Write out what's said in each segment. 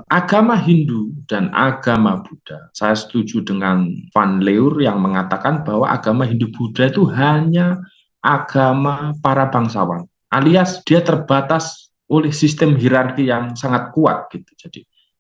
agama Hindu dan agama Buddha. Saya setuju dengan Van Leur yang mengatakan bahwa agama Hindu Buddha itu hanya agama para bangsawan, alias dia terbatas oleh sistem hierarki yang sangat kuat gitu.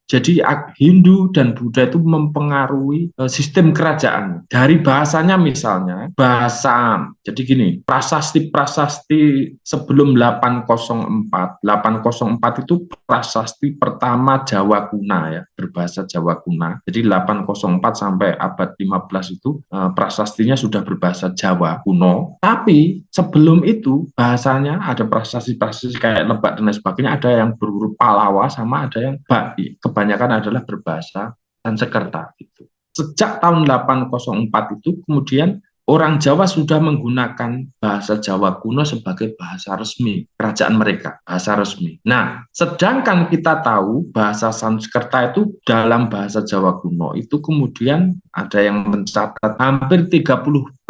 Jadi Hindu dan Buddha itu mempengaruhi sistem kerajaan. Dari bahasanya misalnya, bahasa, jadi gini, prasasti-prasasti sebelum 804, 804 itu prasasti pertama Jawa Kuna ya, berbahasa Jawa Kuna. Jadi 804 sampai abad 15 itu prasastinya sudah berbahasa Jawa kuno. Tapi sebelum itu bahasanya ada prasasti-prasasti kayak Lebak dan lain sebagainya, ada yang berhuruf Palawa sama ada yang Bali. Kebanyakan adalah berbahasa Sanskerta gitu. Sejak tahun 804 itu kemudian orang Jawa sudah menggunakan bahasa Jawa kuno sebagai bahasa resmi kerajaan mereka, bahasa resmi. Nah, sedangkan kita tahu bahasa Sanskerta itu dalam bahasa Jawa kuno itu kemudian ada yang mencatat hampir 35%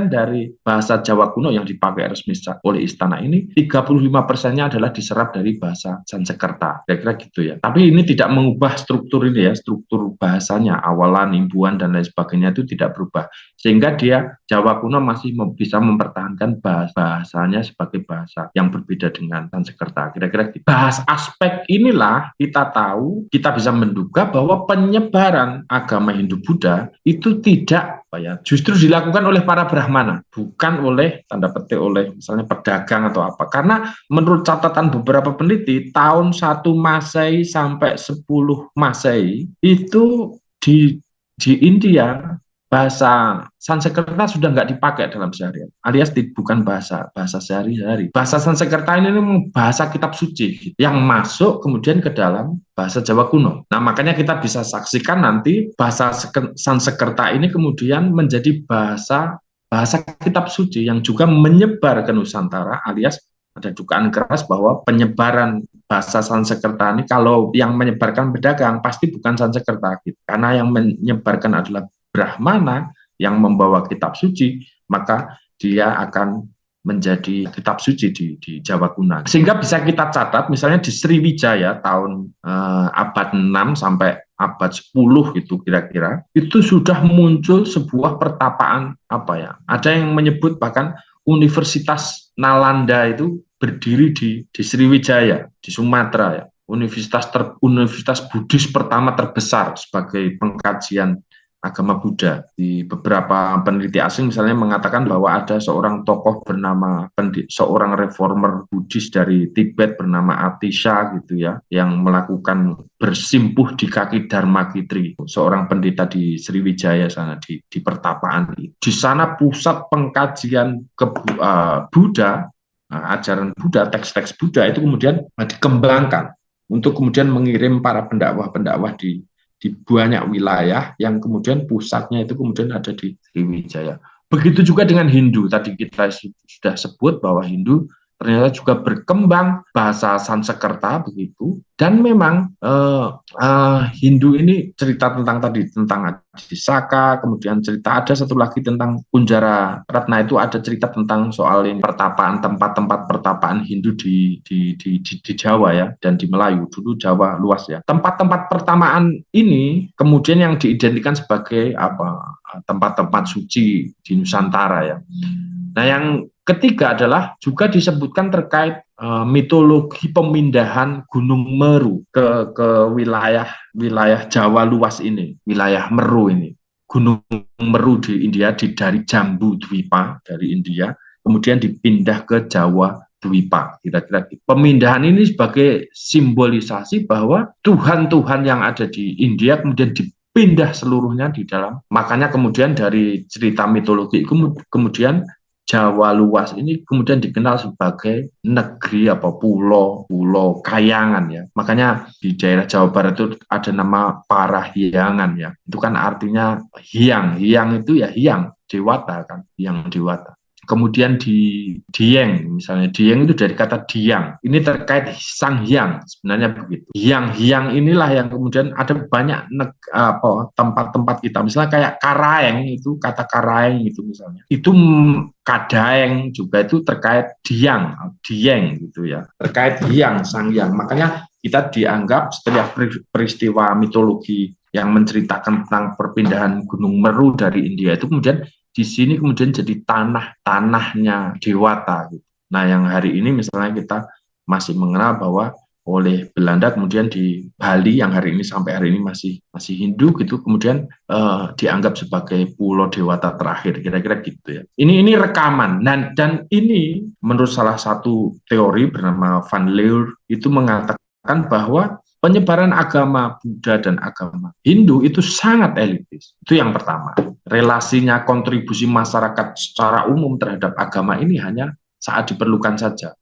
dari bahasa Jawa kuno yang dipakai resmi oleh istana ini, 35%-nya adalah diserap dari bahasa Sanskerta. Kira-kira gitu ya. Tapi ini tidak mengubah struktur ini ya, struktur bahasanya, awalan, imbuhan, dan lain sebagainya itu tidak berubah. Sehingga dia Jawa kuno masih bisa mempertahankan bahasanya sebagai bahasa yang berbeda dengan Sanskerta. Kira-kira gitu. Bahas aspek inilah kita tahu, kita bisa menduga bahwa penyebaran agama Hindu-Buddha itu tidak justru dilakukan oleh para Brahmana, bukan oleh tanda petik oleh misalnya pedagang atau apa. Karena menurut catatan beberapa peneliti, tahun 1 Masehi sampai 10 Masehi itu di India bahasa Sanskerta sudah nggak dipakai dalam seharian, alias bukan bahasa sehari-hari. Bahasa Sanskerta ini memang bahasa kitab suci yang masuk kemudian ke dalam bahasa Jawa kuno. Nah, makanya kita bisa saksikan nanti bahasa Sanskerta ini kemudian menjadi bahasa kitab suci yang juga menyebar ke Nusantara, alias ada dugaan keras bahwa penyebaran bahasa Sanskerta ini, kalau yang menyebarkan pedagang pasti bukan Sanskerta gitu. Karena yang menyebarkan adalah Brahmana yang membawa kitab suci, maka dia akan menjadi kitab suci di Jawa kuno. Sehingga bisa kita catat misalnya di Sriwijaya tahun abad 6 sampai abad 10 gitu kira-kira, itu sudah muncul sebuah pertapaan apa ya? Ada yang menyebut bahkan Universitas Nalanda itu berdiri di Sriwijaya, di Sumatera ya. Universitas Buddhis pertama terbesar sebagai pengkajian agama Buddha. Di beberapa peneliti asing misalnya mengatakan bahwa ada seorang tokoh bernama seorang reformer Buddhis dari Tibet bernama Atisha gitu ya, yang melakukan bersimpuh di kaki Dharma Kitri, seorang pendeta di Sriwijaya sana di pertapaan. Di sana pusat pengkajian Buddha, ajaran Buddha, teks-teks Buddha itu kemudian dikembangkan untuk kemudian mengirim para pendakwah-pendakwah di banyak wilayah yang kemudian pusatnya itu kemudian ada di Sriwijaya. Begitu juga dengan Hindu. Tadi kita sudah sebut bahwa Hindu ternyata juga berkembang bahasa Sanskerta begitu. Dan memang Hindu ini cerita tentang Adisaka, kemudian cerita ada satu lagi tentang Kunjara Ratna, itu ada cerita tentang soal ini pertapaan, tempat-tempat pertapaan Hindu di Jawa ya, dan di Melayu. Dulu Jawa luas ya. Tempat-tempat pertamaan ini kemudian yang diidentikan sebagai tempat-tempat suci di Nusantara ya. Nah, yang ketiga adalah juga disebutkan terkait mitologi pemindahan Gunung Meru ke wilayah Jawa luas ini, wilayah Meru ini. Gunung Meru di India dari Jambu Dwipa dari India, kemudian dipindah ke Jawa Dwipa. Kira-kira pemindahan ini sebagai simbolisasi bahwa Tuhan-Tuhan yang ada di India kemudian dipindah seluruhnya di dalam. Makanya kemudian dari cerita mitologi kemudian Jawa luas ini kemudian dikenal sebagai negeri pulau Kayangan ya. Makanya di daerah Jawa Barat itu ada nama Parahyangan ya. Itu kan artinya hyang. Hyang itu ya hyang, dewata kan, hyang dewata. Kemudian di Dieng, misalnya Dieng itu dari kata diang. Ini terkait Sang Hyang, sebenarnya begitu. Hyang inilah yang kemudian ada banyak tempat-tempat kita. Misalnya kayak Karaeng, itu kata Karaeng itu misalnya. Itu Kadaeng juga itu terkait Dieng gitu ya. Terkait Hyang, Sang Hyang. Makanya kita dianggap setiap peristiwa mitologi yang menceritakan tentang perpindahan Gunung Meru dari India itu kemudian di sini kemudian jadi tanahnya Dewata gitu. Nah, yang hari ini misalnya kita masih mengenal bahwa oleh Belanda kemudian di Bali yang hari ini sampai hari ini masih Hindu gitu kemudian dianggap sebagai pulau dewata terakhir kira-kira gitu ya. Ini rekaman dan ini menurut salah satu teori bernama Van Leur itu mengatakan bahwa penyebaran agama Buddha dan agama Hindu itu sangat elitis. Itu yang pertama. Relasinya kontribusi masyarakat secara umum terhadap agama ini hanya saat diperlukan saja.